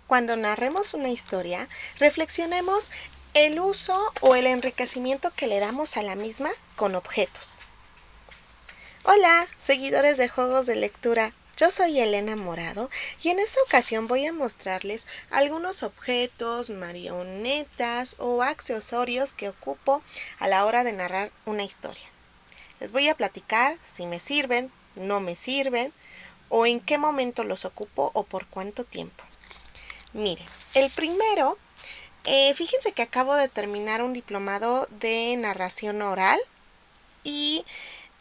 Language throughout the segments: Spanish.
cuando narremos una historia, reflexionemos el uso o el enriquecimiento que le damos a la misma con objetos. Hola, seguidores de juegos de lectura. Yo soy Elena Morado y en esta ocasión voy a mostrarles algunos objetos, marionetas o accesorios que ocupo a la hora de narrar una historia. Les voy a platicar si me sirven, no me sirven, o en qué momento los ocupo o por cuánto tiempo. Miren, el primero, fíjense que acabo de terminar un diplomado de narración oral y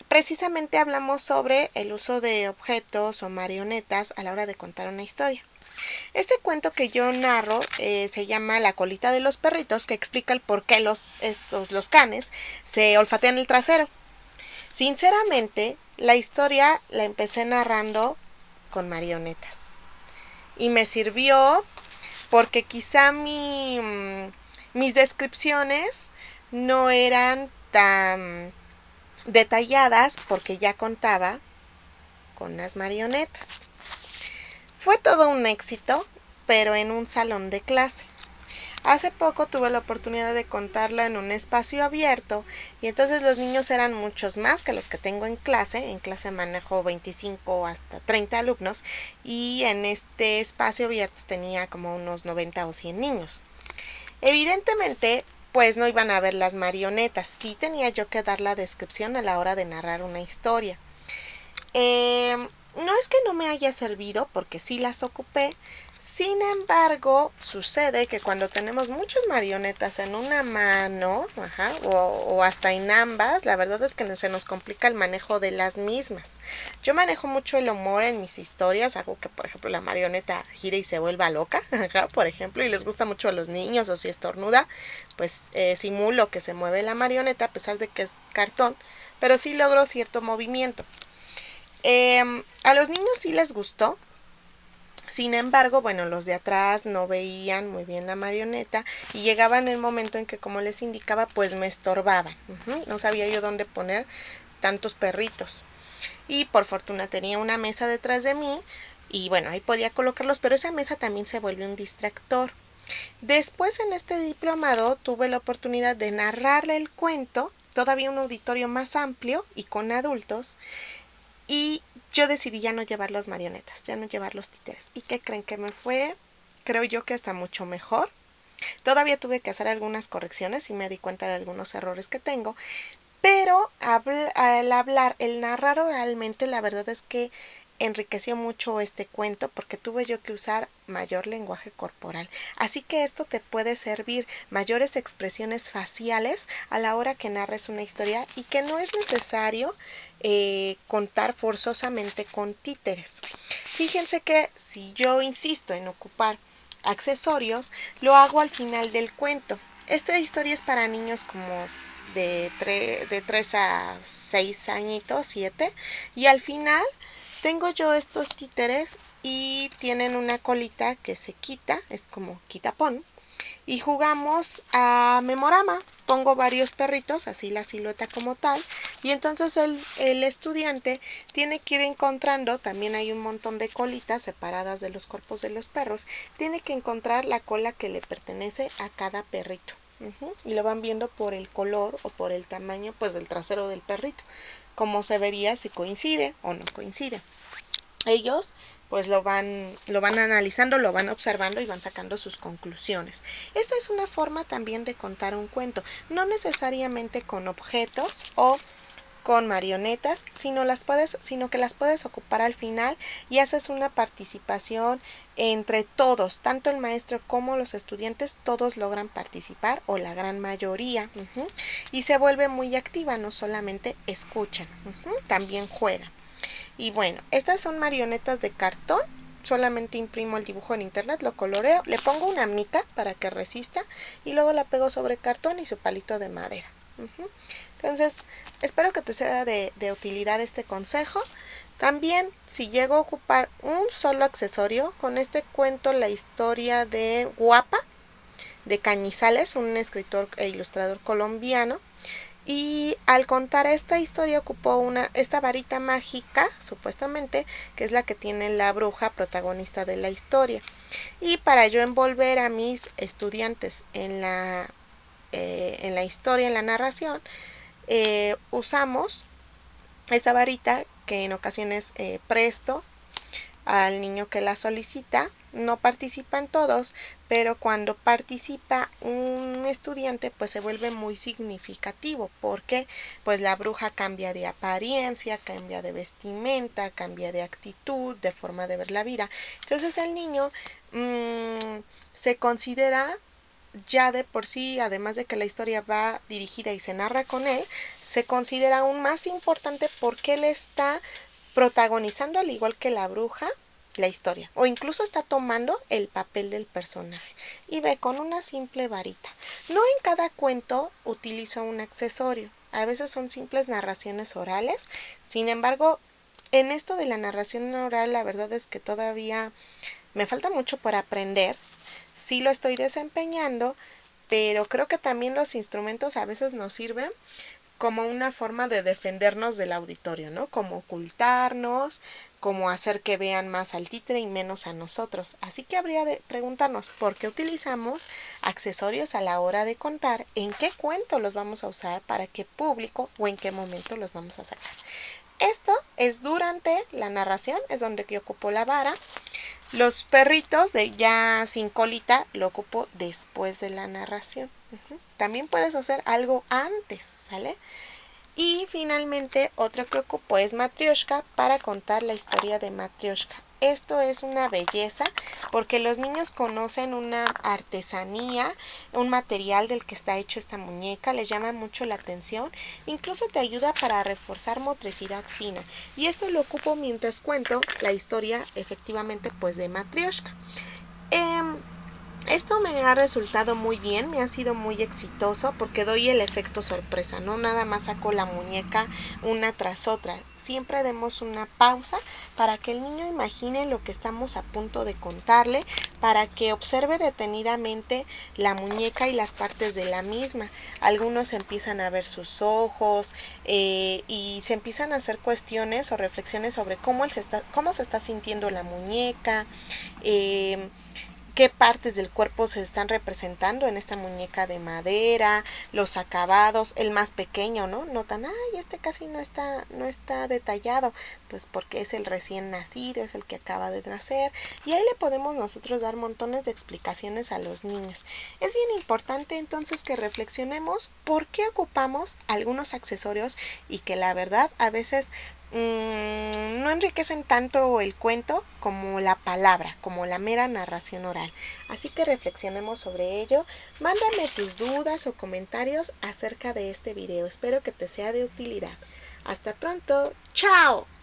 precisamente hablamos sobre el uso de objetos o marionetas a la hora de contar una historia. Este cuento que yo narro se llama La colita de los perritos, que explica el por qué los canes se olfatean el trasero. Sinceramente, la historia la empecé narrando con marionetas y me sirvió porque quizá mis descripciones no eran tan detalladas porque ya contaba con las marionetas. Fue todo un éxito, pero en un salón de clase. Hace poco tuve la oportunidad de contarla en un espacio abierto y entonces los niños eran muchos más que los que tengo en clase. En clase manejo 25 hasta 30 alumnos y en este espacio abierto tenía como unos 90 o 100 niños. Evidentemente, pues no iban a ver las marionetas. Sí tenía yo que dar la descripción a la hora de narrar una historia. No es que no me haya servido porque sí las ocupé. Sin embargo, sucede que cuando tenemos muchas marionetas en una mano, o hasta en ambas, la verdad es que se nos complica el manejo de las mismas. Yo manejo mucho el humor en mis historias, hago que, por ejemplo, la marioneta gire y se vuelva loca, por ejemplo, y les gusta mucho a los niños, o si estornuda, pues simulo que se mueve la marioneta a pesar de que es cartón, pero sí logro cierto movimiento. A los niños sí les gustó. Sin embargo, bueno, los de atrás no veían muy bien la marioneta y llegaban el momento en que, como les indicaba, pues me estorbaban. No sabía yo dónde poner tantos perritos. Y por fortuna tenía una mesa detrás de mí y bueno, ahí podía colocarlos, pero esa mesa también se vuelve un distractor. Después en este diplomado tuve la oportunidad de narrarle el cuento, todavía un auditorio más amplio y con adultos. Y yo decidí ya no llevar las marionetas, ya no llevar los títeres. ¿Y qué creen que me fue? Creo yo que hasta mucho mejor. Todavía tuve que hacer algunas correcciones y me di cuenta de algunos errores que tengo. Pero el narrar oralmente, la verdad es que enriqueció mucho este cuento porque tuve yo que usar mayor lenguaje corporal. Así que esto te puede servir, mayores expresiones faciales a la hora que narres una historia y que no es necesario contar forzosamente con títeres. Fíjense que si yo insisto en ocupar accesorios, lo hago al final del cuento. Esta historia es para niños como de 3 a 6 añitos, 7, y al final tengo yo estos títeres y tienen una colita que se quita, es como quitapón, y jugamos a memorama. Pongo varios perritos, así la silueta como tal, y entonces el estudiante tiene que ir encontrando, también hay un montón de colitas separadas de los cuerpos de los perros, tiene que encontrar la cola que le pertenece a cada perrito. Y lo van viendo por el color o por el tamaño pues del trasero del perrito, como se vería si coincide o no coincide. Ellos pues lo van analizando, lo van observando y van sacando sus conclusiones. Esta es una forma también de contar un cuento, no necesariamente con objetos o con marionetas, sino que las puedes ocupar al final y haces una participación entre todos, tanto el maestro como los estudiantes, todos logran participar o la gran mayoría, y se vuelve muy activa, no solamente escuchan, también juegan. Y bueno, estas son marionetas de cartón, solamente imprimo el dibujo en internet, lo coloreo, le pongo una mica para que resista y luego la pego sobre cartón y su palito de madera. Entonces, espero que te sea de utilidad este consejo. También, si llego a ocupar un solo accesorio, con este cuento la historia de Guapa, de Cañizales, un escritor e ilustrador colombiano, Y al contar esta historia ocupó esta varita mágica, supuestamente, que es la que tiene la bruja protagonista de la historia. Y para yo envolver a mis estudiantes en la historia, en la narración, usamos esta varita que en ocasiones presto al niño que la solicita. No participan todos, pero cuando participa un estudiante pues se vuelve muy significativo, porque pues la bruja cambia de apariencia, cambia de vestimenta, cambia de actitud, de forma de ver la vida. Entonces el niño se considera ya de por sí, además de que la historia va dirigida y se narra con él, se considera aún más importante porque él está protagonizando, al igual que la bruja, la historia, o incluso está tomando el papel del personaje. Y ve, con una simple varita. No en cada cuento utilizo un accesorio, a veces son simples narraciones orales. Sin embargo, en esto de la narración oral, la verdad es que todavía me falta mucho por aprender. Sí lo estoy desempeñando, pero creo que también los instrumentos a veces nos sirven como una forma de defendernos del auditorio, ¿no? Como ocultarnos, como hacer que vean más al títere y menos a nosotros. Así que habría de preguntarnos por qué utilizamos accesorios a la hora de contar, en qué cuento los vamos a usar, para qué público o en qué momento los vamos a sacar. Esto es durante la narración, es donde yo ocupo la vara. Los perritos de ya sin colita lo ocupo después de la narración. También puedes hacer algo antes, ¿sale? Y finalmente otro que ocupo es Matryoshka para contar la historia de Matryoshka. Esto es una belleza porque los niños conocen una artesanía, un material del que está hecho esta muñeca, les llama mucho la atención, incluso te ayuda para reforzar motricidad fina. Y esto lo ocupo mientras cuento la historia efectivamente pues de Matryoshka. Esto me ha resultado muy bien, me ha sido muy exitoso porque doy el efecto sorpresa, no nada más saco la muñeca una tras otra. Siempre demos una pausa para que el niño imagine lo que estamos a punto de contarle, para que observe detenidamente la muñeca y las partes de la misma. Algunos empiezan a ver sus ojos y se empiezan a hacer cuestiones o reflexiones sobre cómo se está sintiendo la muñeca, qué partes del cuerpo se están representando en esta muñeca de madera, los acabados, el más pequeño, ¿no? Notan, ay, este casi no está detallado, pues porque es el recién nacido, es el que acaba de nacer, y ahí le podemos nosotros dar montones de explicaciones a los niños. Es bien importante entonces que reflexionemos por qué ocupamos algunos accesorios y que la verdad a veces no enriquecen tanto el cuento como la palabra, como la mera narración oral. Así que reflexionemos sobre ello. Mándame tus dudas o comentarios acerca de este video. Espero que te sea de utilidad. Hasta pronto. ¡Chao!